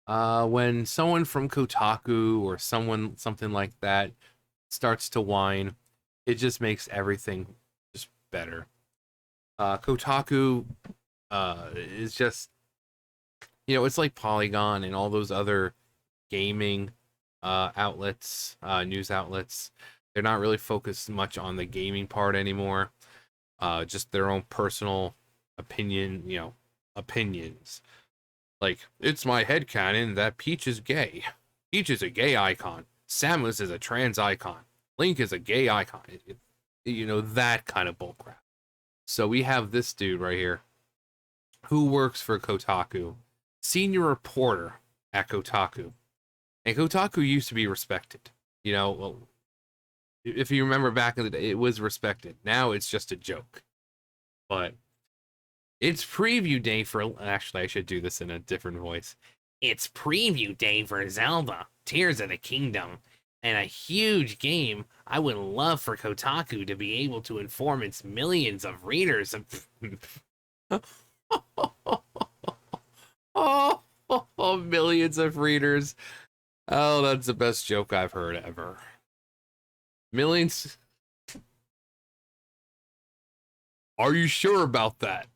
When someone from Kotaku or something like that starts to whine, it just makes everything just better. Kotaku is just, it's like Polygon and all those other gaming outlets, news outlets. They're not really focused much on the gaming part anymore. Just their own personal opinions. Like, it's my headcanon that Peach is gay. Peach is a gay icon. Samus is a trans icon. Link is a gay icon. That kind of bullcrap. So we have this dude right here who works for Kotaku, senior reporter at Kotaku. And Kotaku used to be respected. Well, if you remember back in the day, it was respected. Now it's just a joke. But it's preview day for. Actually, I should do this in a different voice. It's preview day for Zelda Tears of the Kingdom, and a huge game I would love for Kotaku to be able to inform its millions of readers of. Oh, millions of readers. Oh, that's the best joke I've heard ever. Millions. Are you sure about that?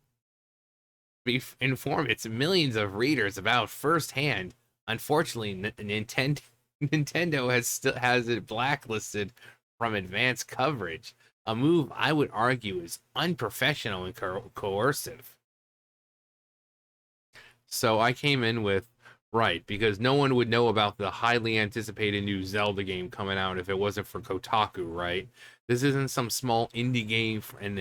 Inform its millions of readers about firsthand. Unfortunately, Nintendo has it blacklisted from advanced coverage. A move I would argue is unprofessional and coercive. So I came in with right because no one would know about the highly anticipated new Zelda game coming out if it wasn't for Kotaku, right? This isn't some small indie game from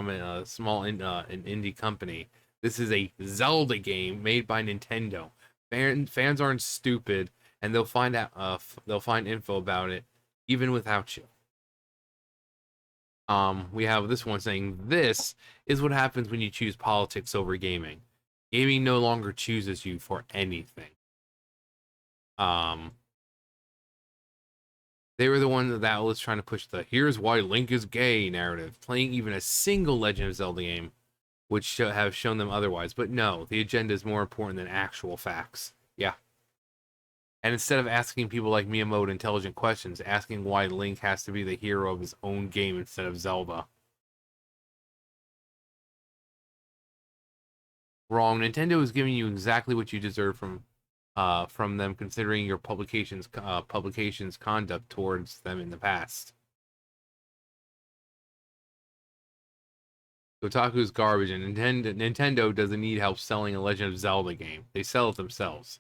a small an indie company. This is a Zelda game made by Nintendo. Fans aren't stupid, and they'll find info about it even without you. We have this one saying this is what happens when you choose politics over gaming. Gaming no longer chooses you for anything. Um, they were the one that was trying to push the "here's why Link is gay" narrative, playing even a single Legend of Zelda game would have shown them otherwise. But no, the agenda is more important than actual facts. Yeah. And instead of asking people like Miyamoto intelligent questions, asking why Link has to be the hero of his own game instead of Zelda. Wrong. Nintendo is giving you exactly what you deserve from them, considering your publications conduct towards them in the past. Kotaku's garbage, and Nintendo doesn't need help selling a Legend of Zelda game. They sell it themselves.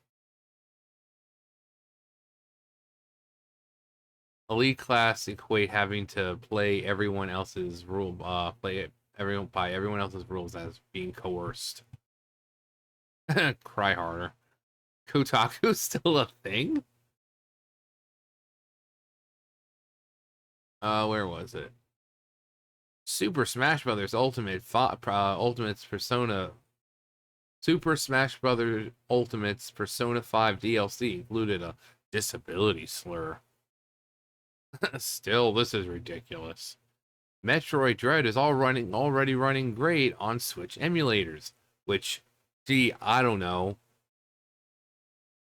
Elite class equate having to play everyone else's play it everyone by everyone else's rules as being coerced. Cry harder. Kotaku's still a thing? Where was it? Super Smash Brothers Ultimate's Persona Super Smash Brothers Ultimate's Persona 5 DLC included a disability slur. Still, this is ridiculous. Metroid Dread is already running great on Switch emulators, which, gee, I don't know.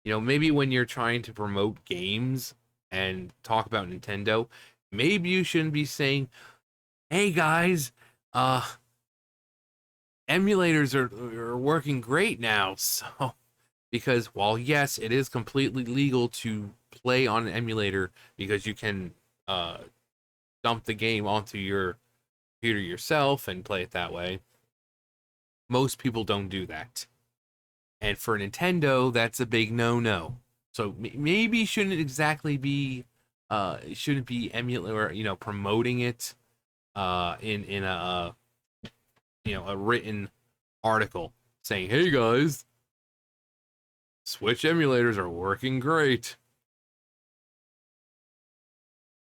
Maybe when you're trying to promote games and talk about Nintendo, maybe you shouldn't be saying, "Hey guys, uh, emulators are working great now." So, because while yes, it is completely legal to play on an emulator because you can uh dump the game onto your computer yourself and play it that way, most people don't do that. And for Nintendo, that's a big no-no. So maybe shouldn't be emulator, promoting it in a written article saying, "Hey guys, Switch emulators are working great."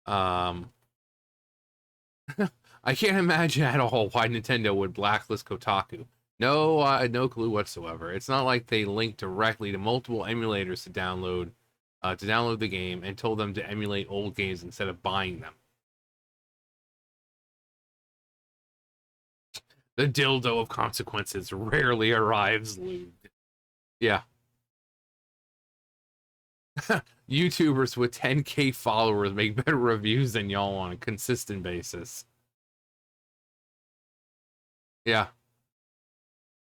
Um, I can't imagine at all why Nintendo would blacklist Kotaku. No, no clue whatsoever. It's not like they linked directly to multiple emulators to download the game and told them to emulate old games instead of buying them. The dildo of consequences rarely arrives lubed. Yeah, YouTubers with 10K followers make better reviews than y'all on a consistent basis. Yeah.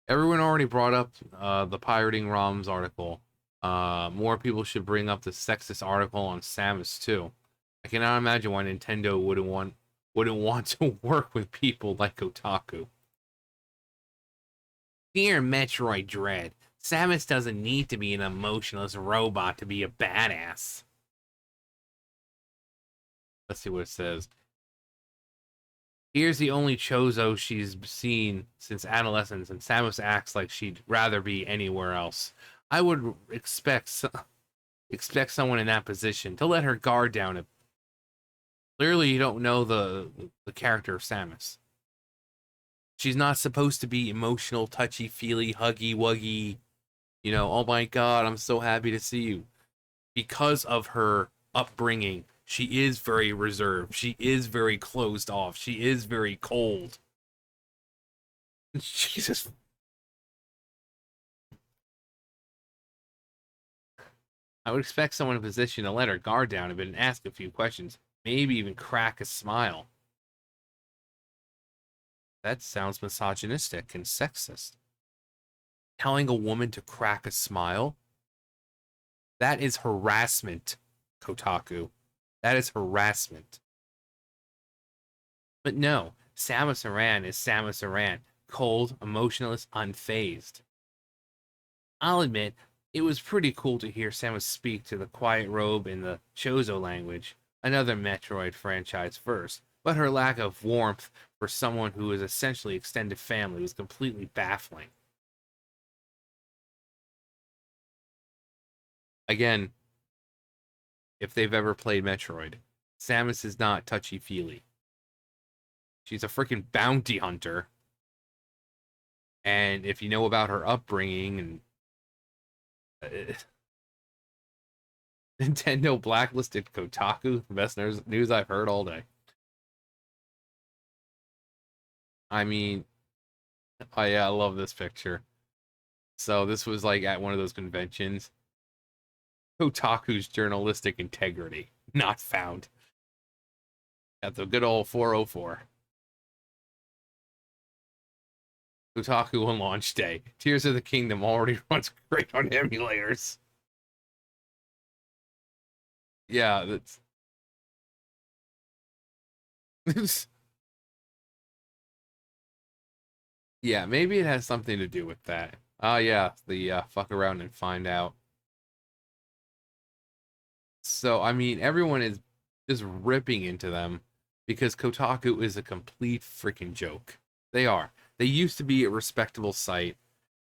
Everyone already brought up the Pirating ROMs article. More people should bring up the sexist article on Samus too. I cannot imagine why Nintendo wouldn't want to work with people like Kotaku. Dear Metroid Dread, Samus doesn't need to be an emotionless robot to be a badass. Let's see what it says. Here's the only Chozo she's seen since adolescence, and Samus acts like she'd rather be anywhere else. I would expect someone in that position to let her guard down. Clearly, you don't know the character of Samus. She's not supposed to be emotional, touchy-feely, huggy-wuggy. You know, oh my god, I'm so happy to see you. Because of her upbringing, she is very reserved. She is very closed off. She is very cold. Jesus. I would expect someone in a position to let her guard down a bit and ask a few questions. Maybe even crack a smile. That sounds misogynistic and sexist. Telling a woman to crack a smile? That is harassment, Kotaku. That is harassment. But no, Samus Aran is Samus Aran. Cold, emotionless, unfazed. I'll admit, it was pretty cool to hear Samus speak to the Quiet Robe in the Chozo language, another Metroid franchise first, but her lack of warmth for someone who is essentially extended family was completely baffling. Again, if they've ever played Metroid, Samus is not touchy-feely. She's a freaking bounty hunter. And if you know about her upbringing and Nintendo blacklisted Kotaku, the best news I've heard all day. I mean, oh yeah, I love this picture. So this was like at one of those conventions. Kotaku's journalistic integrity not found at the good old 404. Kotaku on launch day. Tears of the Kingdom already runs great on emulators. Yeah, that's yeah, maybe it has something to do with that. Oh yeah, the fuck around and find out. So I mean, everyone is just ripping into them because Kotaku is a complete freaking joke. They are. They used to be a respectable site,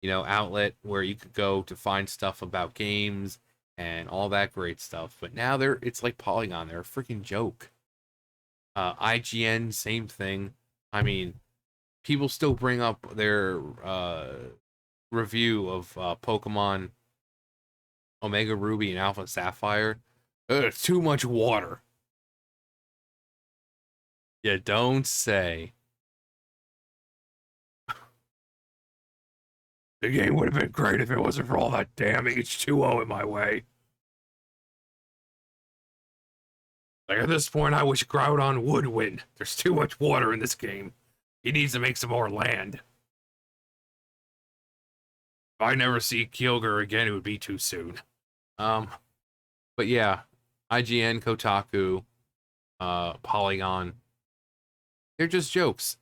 you know, outlet where you could go to find stuff about games and all that great stuff. But now it's like Polygon. They're a freaking joke. IGN, same thing. I mean, people still bring up their review of Pokemon Omega Ruby and Alpha Sapphire. It's too much water. You don't say. The game would have been great if it wasn't for all that damn H2O in my way. Like at this point, I wish Groudon would win. There's too much water in this game. He needs to make some more land. If I never see Kyogre again, it would be too soon. Um, but yeah, IGN, Kotaku, Polygon, they're just jokes.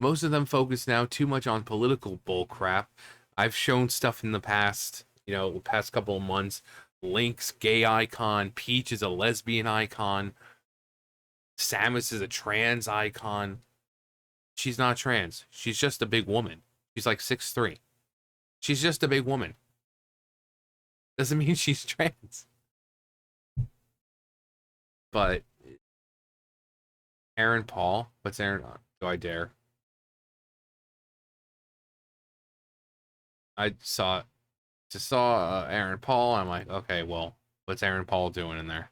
Most of them focus now too much on political bullcrap. I've shown stuff in the past, you know, the past couple of months. Link's gay icon, Peach is a lesbian icon, Samus is a trans icon. She's not trans. She's just a big woman. She's like 6'3". She's just a big woman. Doesn't mean she's trans. But Aaron Paul, what's Aaron? Do I dare? I just saw Aaron Paul. I'm like, okay, well, what's Aaron Paul doing in there?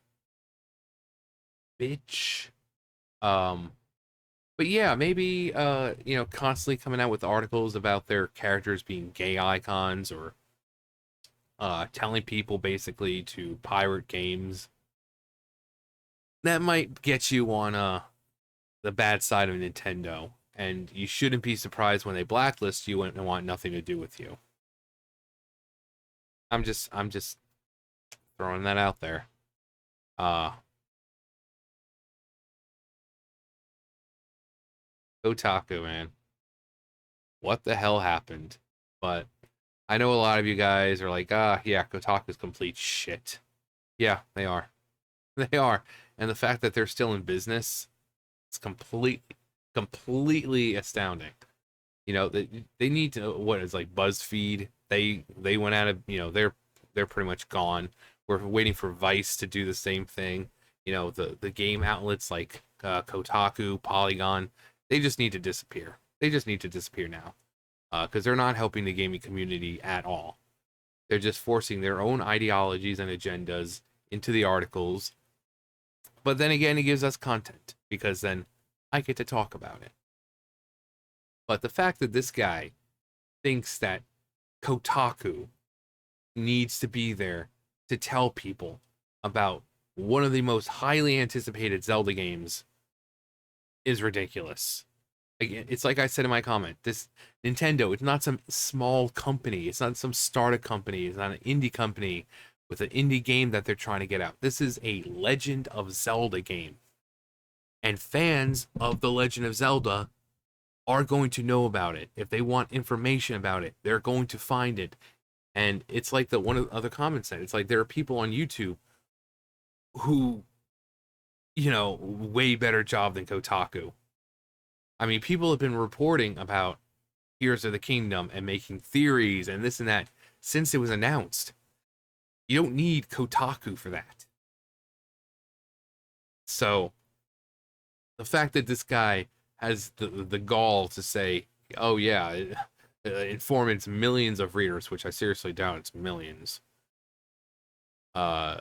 Bitch. Um, but yeah, maybe you know, constantly coming out with articles about their characters being gay icons or telling people basically to pirate games. That might get you on the bad side of Nintendo, and you shouldn't be surprised when they blacklist you and want nothing to do with you. I'm just throwing that out there. Uh Kotaku, man. What the hell happened? But I know a lot of you guys are like, yeah, Kotaku's complete shit. Yeah, they are. They are. And the fact that they're still in business, it's completely astounding. You know, they need to, what is like BuzzFeed, they went out of, they're pretty much gone. We're waiting for Vice to do the same thing. You know, the game outlets like Kotaku, Polygon, they just need to disappear. They just need to disappear now. Because they're not helping the gaming community at all. They're just forcing their own ideologies and agendas into the articles. But then again, it gives us content because then I get to talk about it. But the fact that this guy thinks that Kotaku needs to be there to tell people about one of the most highly anticipated Zelda games is ridiculous. Again, it's like I said in my comment, this Nintendo, it's not some small company, it's not some startup company, it's not an indie company with an indie game that they're trying to get out. This is a Legend of Zelda game. And fans of The Legend of Zelda are going to know about it. If they want information about it, they're going to find it. And it's like the one of the other comments said, it's like there are people on YouTube who, way better job than Kotaku. I mean, people have been reporting about Tears of the Kingdom and making theories and this and that since it was announced. You don't need Kotaku for that. So the fact that this guy has the gall to say, "Oh yeah, informants millions of readers," which I seriously doubt it's millions. Uh,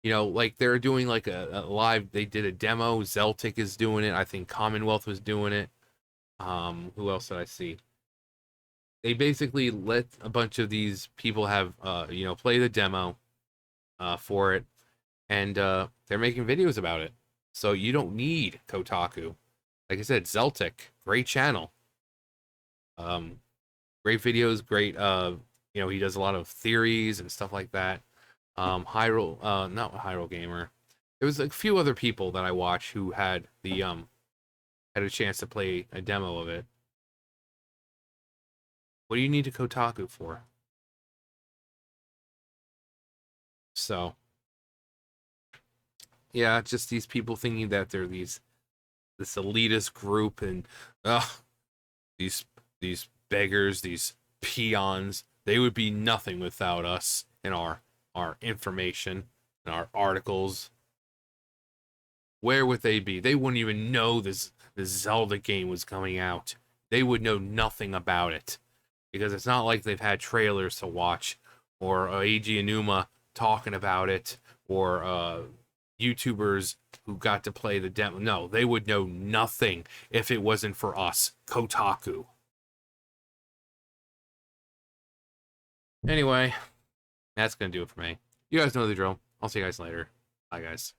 like they're doing like a live. They did a demo. Zeltic is doing it. I think Commonwealth was doing it. Who else did I see? They basically let a bunch of these people have play the demo for it, and they're making videos about it. So you don't need Kotaku. Like I said, Zeltic, great channel. Um, Great videos, great. He does a lot of theories and stuff like that. Hyrule, not Hyrule Gamer. There was a few other people that I watched who had had a chance to play a demo of it. What do you need a Kotaku for? So yeah, just these people thinking that they're this elitist group and these these beggars, these peons, they would be nothing without us and our information and our articles. Where would they be? They wouldn't even know this Zelda game was coming out. They would know nothing about it because it's not like they've had trailers to watch or Eiji Aonuma talking about it or YouTubers who got to play the demo. No, they would know nothing if it wasn't for us, Kotaku. Anyway, that's gonna do it for me. You guys know the drill. I'll see you guys later. Bye, guys.